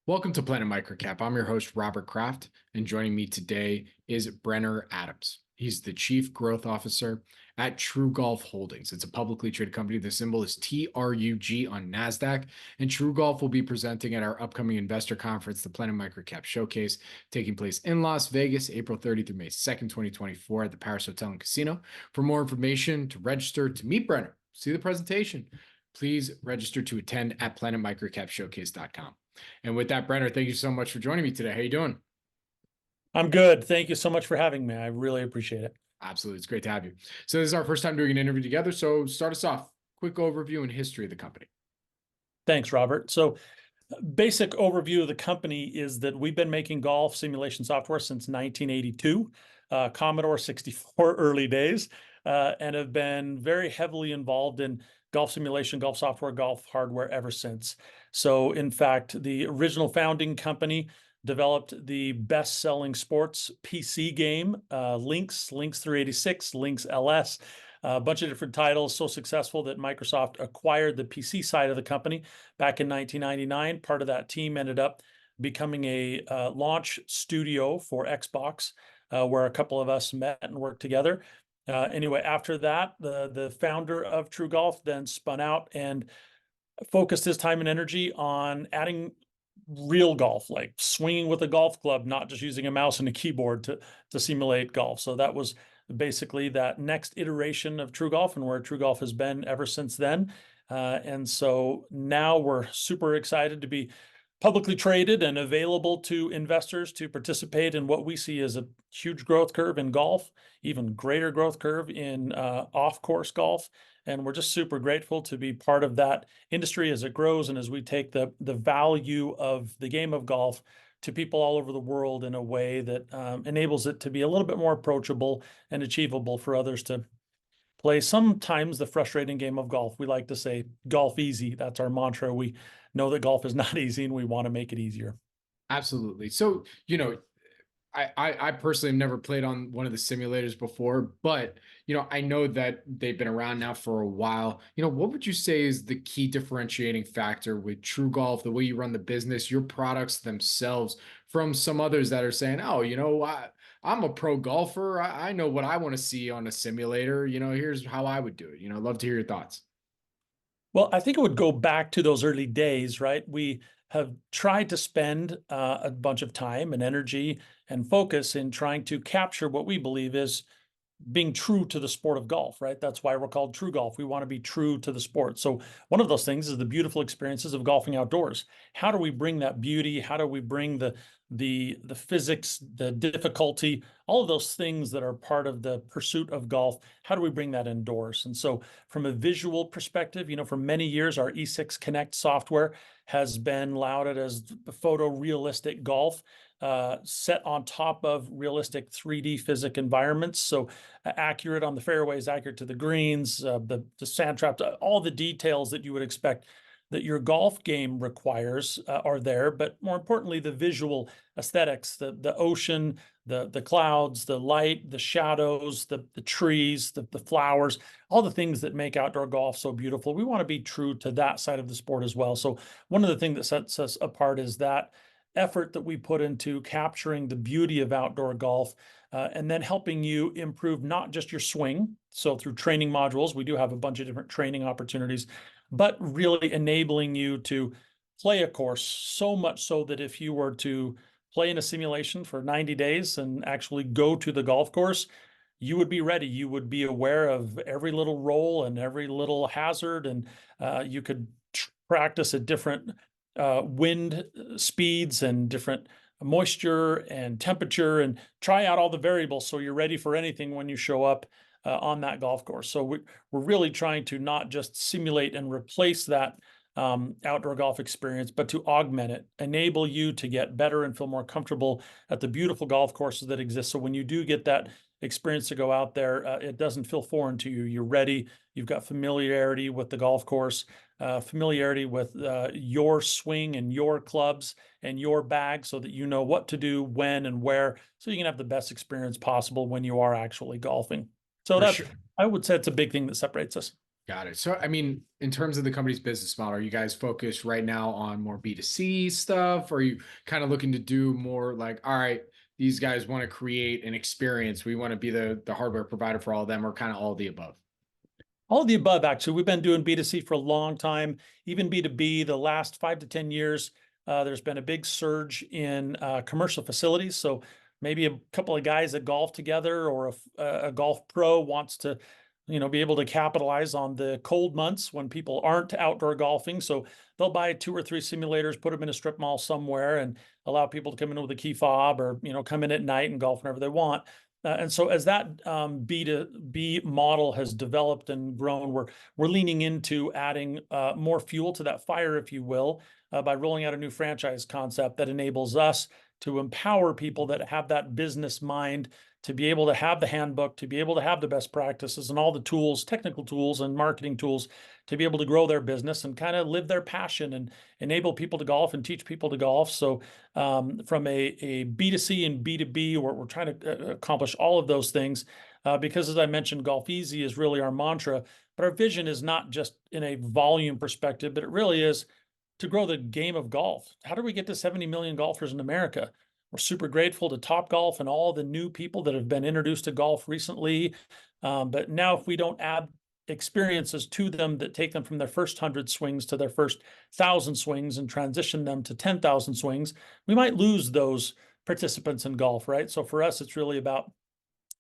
Welcome to Planet MicroCap. I'm your host, Robert Kraft, and joining me today is Brenner Adams. He's the Chief Growth Officer at TruGolf Holdings. It's a publicly traded company. The symbol is TRUG on NASDAQ, and TruGolf will be presenting at our upcoming investor conference, the Planet MicroCap Showcase, taking place in Las Vegas, April 30th through May 2nd, 2024 at the Paris Hotel and Casino. For more information, to register, to meet Brenner, see the presentation, please register to attend at planetmicrocapshowcase.com. And with that, Brenner, thank you so much for joining me today. How you doing? I'm good. Thank you so much for having me. I really appreciate it. Absolutely. It's great to have you. So this is our first time doing an interview together. So start us off. Quick overview and history of the company. Thanks, Robert. So basic overview of the company is that we've been making golf simulation software since 1982, Commodore 64 early days, and have been very heavily involved in golf simulation, golf software, golf hardware ever since. So in fact, the original founding company developed the best-selling sports PC game, Lynx 386, Lynx LS, a bunch of different titles, so successful that Microsoft acquired the PC side of the company back in 1999. Part of that team ended up becoming a launch studio for Xbox, where a couple of us met and worked together. Anyway, after that, the founder of TruGolf then spun out and focused his time and energy on adding real golf, like swinging with a golf club, not just using a mouse and a keyboard to simulate golf. So that was basically that next iteration of TruGolf and where TruGolf has been ever since then. And so now we're super excited to be publicly traded and available to investors to participate in what we see as a huge growth curve in golf, even greater growth curve in off-course golf. And we're just super grateful to be part of that industry as it grows and as we take the value of the game of golf to people all over the world in a way that enables it to be a little bit more approachable and achievable for others to play sometimes the frustrating game of golf. We like to say golf easy. That's our mantra. We know that golf is not easy and we want to make it easier. Absolutely. So, I personally have never played on one of the simulators before, but, I know that they've been around now for a while. What would you say is the key differentiating factor with TruGolf, the way you run the business, your products themselves, from some others that are saying, oh, I'm a pro golfer. I know what I want to see on a simulator. Here's how I would do it. I'd love to hear your thoughts. Well, I think it would go back to those early days, right? We have tried to spend a bunch of time and energy and focus in trying to capture what we believe is being true to the sport of golf, right? That's why we're called TruGolf. We want to be true to the sport. So one of those things is the beautiful experiences of golfing outdoors. How do we bring that beauty? How do we bring the physics, the difficulty, all of those things that are part of the pursuit of golf? How do we bring that indoors? And so from a visual perspective, for many years, our E6 Connect software has been lauded as photorealistic golf. Set on top of realistic 3D physics environments. So accurate on the fairways, accurate to the greens, the sand trap, all the details that you would expect that your golf game requires are there. But more importantly, the visual aesthetics, the ocean, the clouds, the light, the shadows, the trees, the flowers, all the things that make outdoor golf so beautiful. We want to be true to that side of the sport as well. So one of the things that sets us apart is that effort that we put into capturing the beauty of outdoor golf and then helping you improve not just your swing. So through training modules, we do have a bunch of different training opportunities, but really enabling you to play a course so much so that if you were to play in a simulation for 90 days and actually go to the golf course, you would be ready. You would be aware of every little roll and every little hazard, and you could practice at different wind speeds and different moisture and temperature and try out all the variables so you're ready for anything when you show up on that golf course. So we're really trying to not just simulate and replace that outdoor golf experience, but to augment it, enable you to get better and feel more comfortable at the beautiful golf courses that exist. So when you do get that experience to go out there, it doesn't feel foreign to you. You're ready. You've got familiarity with the golf course, familiarity with your swing and your clubs and your bag so that you know what to do, when and where, so you can have the best experience possible when you are actually golfing. So For that's, sure. I would say it's a big thing that separates us. Got it. So, I mean, in terms of the company's business model, are you guys focused right now on more B2C stuff? Or are you kind of looking to do more like, all right, these guys want to create an experience. We want to be the hardware provider for all of them, or kind of all of the above? All of the above, actually. We've been doing B2C for a long time, even B2B. The last 5 to 10 years, there's been a big surge in commercial facilities. So maybe a couple of guys that golf together, or a golf pro wants to, be able to capitalize on the cold months when people aren't outdoor golfing. So they'll buy 2 or 3 simulators, put them in a strip mall somewhere, and allow people to come in with a key fob, or come in at night and golf whenever they want. And so as that B2B model has developed and grown, we're leaning into adding more fuel to that fire, if you will, by rolling out a new franchise concept that enables us to empower people that have that business mind to be able to have the handbook, to be able to have the best practices and all the tools, technical tools and marketing tools, to be able to grow their business and kind of live their passion and enable people to golf and teach people to golf. So from a B2C and B2B, we're trying to accomplish all of those things because, as I mentioned, Golf Easy is really our mantra. But our vision is not just in a volume perspective, but it really is to grow the game of golf. How do we get to 70 million golfers in America? We're super grateful to Topgolf and all the new people that have been introduced to golf recently. But now, if we don't add experiences to them that take them from their first 100 swings to their first 1,000 swings and transition them to 10,000 swings, we might lose those participants in golf, right? So for us, it's really about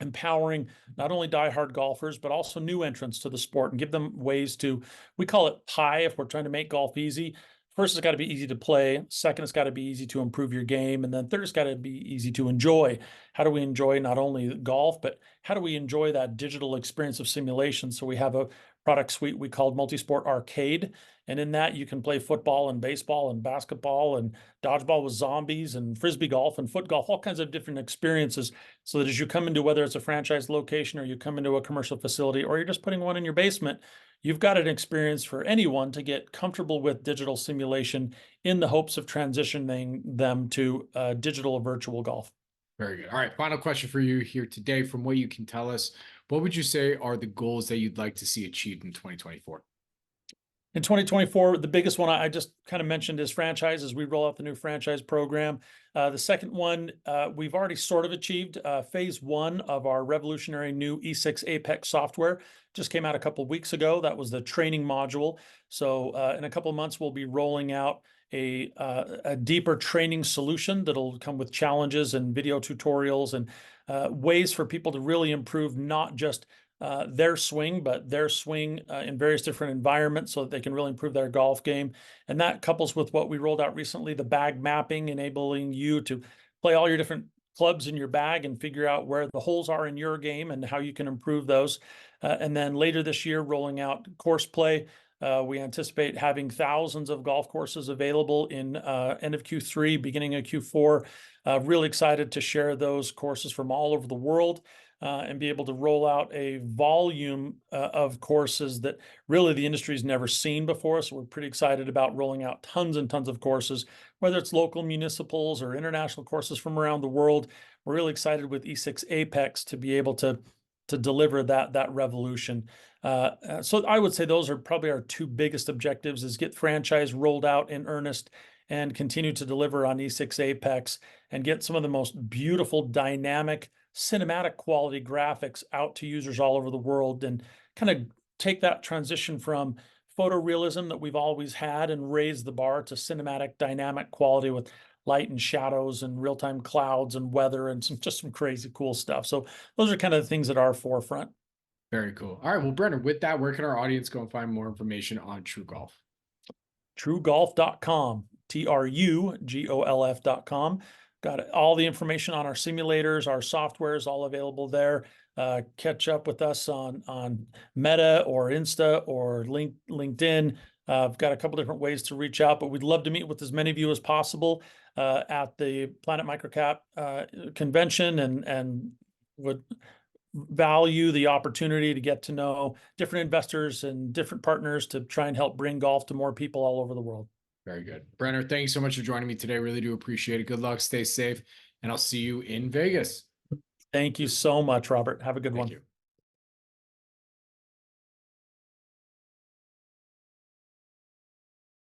empowering not only diehard golfers, but also new entrants to the sport and give them ways to, we call it pie if we're trying to make golf easy. First, it's got to be easy to play. Second, it's got to be easy to improve your game. And then third, it's got to be easy to enjoy. How do we enjoy not only golf, but how do we enjoy that digital experience of simulation? So we have a product suite we called Multisport Arcade. And in that, you can play football and baseball and basketball and dodgeball with zombies and frisbee golf and foot golf, all kinds of different experiences. So that as you come into, whether it's a franchise location or you come into a commercial facility or you're just putting one in your basement, you've got an experience for anyone to get comfortable with digital simulation in the hopes of transitioning them to digital or virtual golf. Very good. All right. Final question for you here today. From what you can tell us, what would you say are the goals that you'd like to see achieved in 2024? In 2024, the biggest one I just kind of mentioned is franchises. We roll out the new franchise program. The second one, we've already sort of achieved. Phase 1 of our revolutionary new E6 Apex software just came out a couple of weeks ago. That was the training module. So in a couple of months, we'll be rolling out a deeper training solution that'll come with challenges and video tutorials and ways for people to really improve not just their swing, but their swing in various different environments so that they can really improve their golf game. And that couples with what we rolled out recently, the bag mapping, enabling you to play all your different clubs in your bag and figure out where the holes are in your game and how you can improve those. And then later this year, rolling out course play. We anticipate having thousands of golf courses available in end of Q3, beginning of Q4. Really excited to share those courses from all over the world. And be able to roll out a volume of courses that really the industry's never seen before. So we're pretty excited about rolling out tons and tons of courses, whether it's local municipals or international courses from around the world. We're really excited with E6 Apex to be able to deliver that revolution. So I would say those are probably our 2 biggest objectives: is get franchise rolled out in earnest and continue to deliver on E6 Apex and get some of the most beautiful, dynamic, cinematic quality graphics out to users all over the world, and kind of take that transition from photorealism that we've always had and raise the bar to cinematic, dynamic quality with light and shadows and real-time clouds and weather and some crazy cool stuff. So those are kind of the things at our forefront. Very cool. All right. Well, Brenner, with that, where can our audience go and find more information on TruGolf? TruGolf.com, TRUGOLF.com. Got all the information on our simulators, our software is all available there. Catch up with us on Meta or Insta or LinkedIn. I've got a couple different ways to reach out, but we'd love to meet with as many of you as possible at the Planet MicroCap convention, and would value the opportunity to get to know different investors and different partners to try and help bring golf to more people all over the world. Very good. Brenner, thank you so much for joining me today. Really do appreciate it. Good luck. Stay safe. And I'll see you in Vegas. Thank you so much, Robert. Have a good one. Thank you.